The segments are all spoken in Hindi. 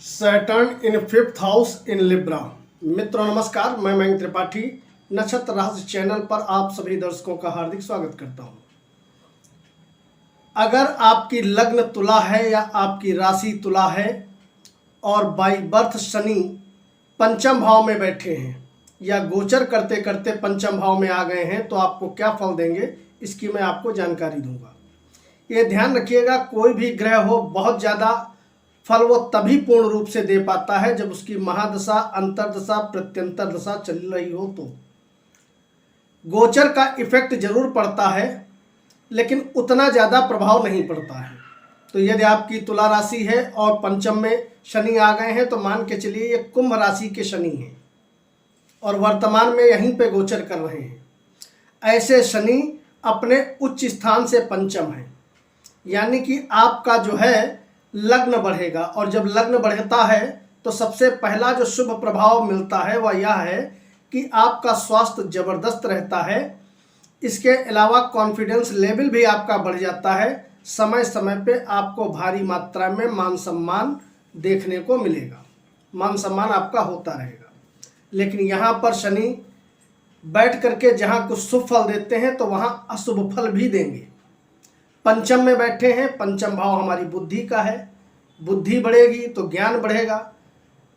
Saturn in fifth house in Libra. मित्रों नमस्कार, मैं मयंक त्रिपाठी नक्षत्र रहस्य चैनल पर आप सभी दर्शकों का हार्दिक स्वागत करता हूं। अगर आपकी लग्न तुला है या आपकी राशि तुला है और बाई बर्थ शनि पंचम भाव में बैठे हैं या गोचर करते करते पंचम भाव में आ गए हैं तो आपको क्या फल देंगे, इसकी मैं आपको जानकारी दूंगा। ये ध्यान रखिएगा, कोई भी ग्रह हो बहुत ज़्यादा फल वो तभी पूर्ण रूप से दे पाता है जब उसकी महादशा, अंतरदशा, प्रत्यंतर दशा चल रही हो। तो गोचर का इफेक्ट जरूर पड़ता है लेकिन उतना ज़्यादा प्रभाव नहीं पड़ता है। तो यदि आपकी तुला राशि है और पंचम में शनि आ गए हैं तो मान के चलिए ये कुंभ राशि के शनि हैं और वर्तमान में यहीं पे गोचर कर रहे हैं। ऐसे शनि अपने उच्च स्थान से पंचम है, यानी कि आपका जो है लग्न बढ़ेगा। और जब लग्न बढ़ता है तो सबसे पहला जो शुभ प्रभाव मिलता है वह यह है कि आपका स्वास्थ्य जबरदस्त रहता है। इसके अलावा कॉन्फिडेंस लेवल भी आपका बढ़ जाता है। समय समय पे आपको भारी मात्रा में मान सम्मान देखने को मिलेगा, मान सम्मान आपका होता रहेगा। लेकिन यहाँ पर शनि बैठ करके जहाँ कुछ शुभ फल देते हैं तो वहाँ अशुभ फल भी देंगे। पंचम में बैठे हैं, पंचम भाव हमारी बुद्धि का है, बुद्धि बढ़ेगी तो ज्ञान बढ़ेगा।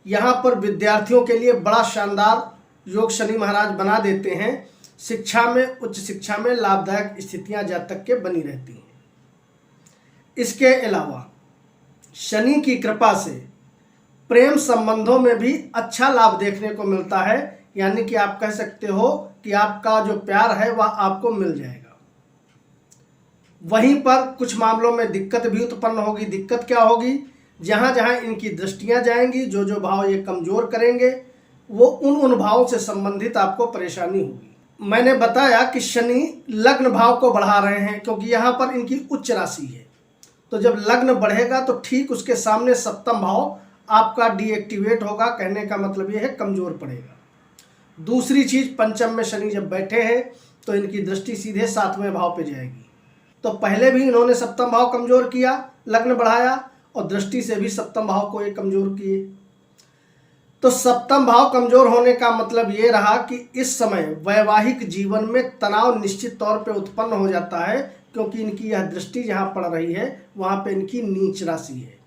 यहाँ पर विद्यार्थियों के लिए बड़ा शानदार योग शनि महाराज बना देते हैं। शिक्षा में, उच्च शिक्षा में लाभदायक स्थितियाँ जातक के बनी रहती हैं। इसके अलावा शनि की कृपा से प्रेम संबंधों में भी अच्छा लाभ देखने को मिलता है, यानी कि आप कह सकते हो कि आपका जो प्यार है वह आपको मिल जाएगा। वहीं पर कुछ मामलों में दिक्कत भी उत्पन्न होगी। दिक्कत क्या होगी? जहाँ जहाँ इनकी दृष्टियाँ जाएंगी, जो जो भाव ये कमजोर करेंगे वो उन भावों से संबंधित आपको परेशानी होगी। मैंने बताया कि शनि लग्न भाव को बढ़ा रहे हैं क्योंकि यहाँ पर इनकी उच्च राशि है। तो जब लग्न बढ़ेगा तो ठीक उसके सामने सप्तम भाव आपका डीएक्टिवेट होगा। कहने का मतलब ये है कमजोर पड़ेगा। दूसरी चीज, पंचम में शनि जब बैठे हैं तो इनकी दृष्टि सीधे सातवें भाव पे जाएगी। तो पहले भी इन्होंने सप्तम भाव कमजोर किया, लग्न बढ़ाया और दृष्टि से भी सप्तम भाव को ये कमजोर किए। तो सप्तम भाव कमजोर होने का मतलब ये रहा कि इस समय वैवाहिक जीवन में तनाव निश्चित तौर पे उत्पन्न हो जाता है क्योंकि इनकी यह दृष्टि जहाँ पड़ रही है वहाँ पे इनकी नीच राशि है।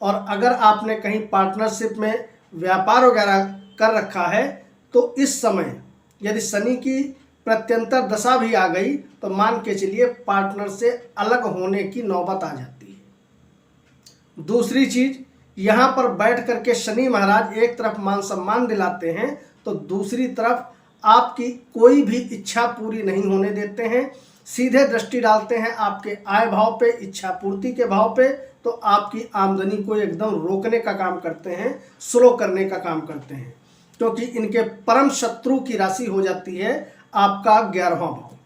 और अगर आपने कहीं पार्टनरशिप में व्यापार वगैरह कर रखा है तो इस समय यदि शनि की प्रत्यंतर दशा भी आ गई तो मान के चलिए पार्टनर से अलग होने की नौबत आ जाती है। दूसरी चीज, यहाँ पर बैठ करके शनि महाराज एक तरफ मान सम्मान दिलाते हैं तो दूसरी तरफ आपकी कोई भी इच्छा पूरी नहीं होने देते हैं। सीधे दृष्टि डालते हैं आपके आय भाव पे, इच्छा पूर्ति के भाव पे, तो आपकी आमदनी को एकदम रोकने का काम करते हैं, स्लो करने का काम करते हैं क्योंकि इनके परम शत्रु की राशि हो जाती है आपका 11वां भाव।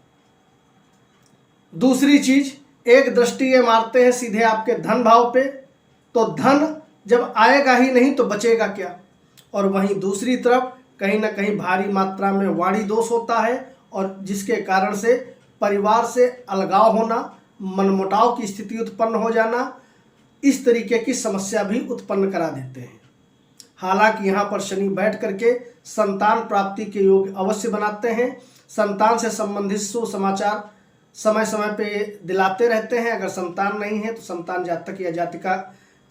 दूसरी चीज, एक दृष्टि ये मारते हैं सीधे आपके धन भाव पे, तो धन जब आएगा ही नहीं तो बचेगा क्या। और वहीं दूसरी तरफ कहीं ना कहीं भारी मात्रा में वाणी दोष होता है और जिसके कारण से परिवार से अलगाव होना, मनमुटाव की स्थिति उत्पन्न हो जाना, इस तरीके की समस्या भी उत्पन्न करा देते हैं। हालांकि यहाँ पर शनि बैठ करके संतान प्राप्ति के योग अवश्य बनाते हैं। संतान से संबंधित सुसमाचार समय समय पे दिलाते रहते हैं। अगर संतान नहीं है तो संतान जातक या जातिका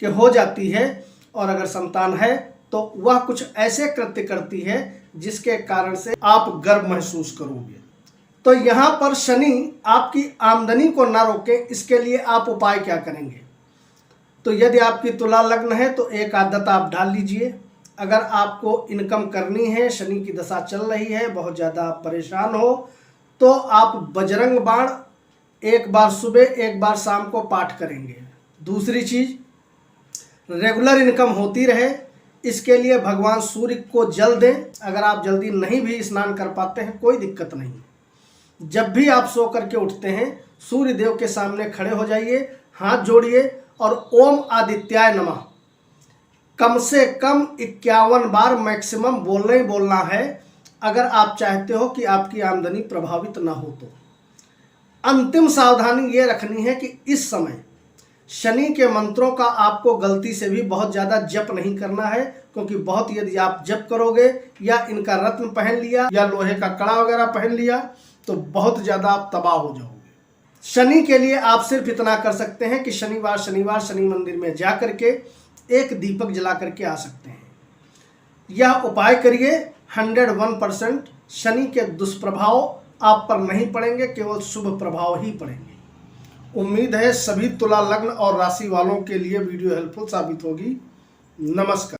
के हो जाती है, और अगर संतान है तो वह कुछ ऐसे कृत्य करती है जिसके कारण से आप गर्व महसूस करोगे। तो यहाँ पर शनि आपकी आमदनी को ना रोके, इसके लिए आप उपाय क्या करेंगे? तो यदि आपकी तुला लग्न है तो एक आदत आप डाल लीजिए। अगर आपको इनकम करनी है, शनि की दशा चल रही है, बहुत ज़्यादा आप परेशान हो, तो आप बजरंग बाण एक बार सुबह एक बार शाम को पाठ करेंगे। दूसरी चीज़, रेगुलर इनकम होती रहे इसके लिए भगवान सूर्य को जल दें। अगर आप जल्दी नहीं भी स्नान कर पाते हैं कोई दिक्कत नहीं, जब भी आप सो करके उठते हैं सूर्य देव के सामने खड़े हो जाइए, हाथ जोड़िए और ओम आदित्याय नमः कम से कम 51 बार मैक्सिमम बोलना ही बोलना है अगर आप चाहते हो कि आपकी आमदनी प्रभावित ना हो। तो अंतिम सावधानी ये रखनी है कि इस समय शनि के मंत्रों का आपको गलती से भी बहुत ज़्यादा जप नहीं करना है, क्योंकि बहुत यदि आप जप करोगे या इनका रत्न पहन लिया या लोहे का कड़ा वगैरह पहन लिया तो बहुत ज़्यादा आप तबाह हो जाओगे। शनि के लिए आप सिर्फ इतना कर सकते हैं कि शनिवार शनि मंदिर में जा करके एक दीपक जला करके आ सकते हैं। यह उपाय करिए, 101% शनि के दुष्प्रभाव आप पर नहीं पड़ेंगे, केवल शुभ प्रभाव ही पड़ेंगे। उम्मीद है सभी तुला लग्न और राशि वालों के लिए वीडियो हेल्पफुल साबित होगी। नमस्कार।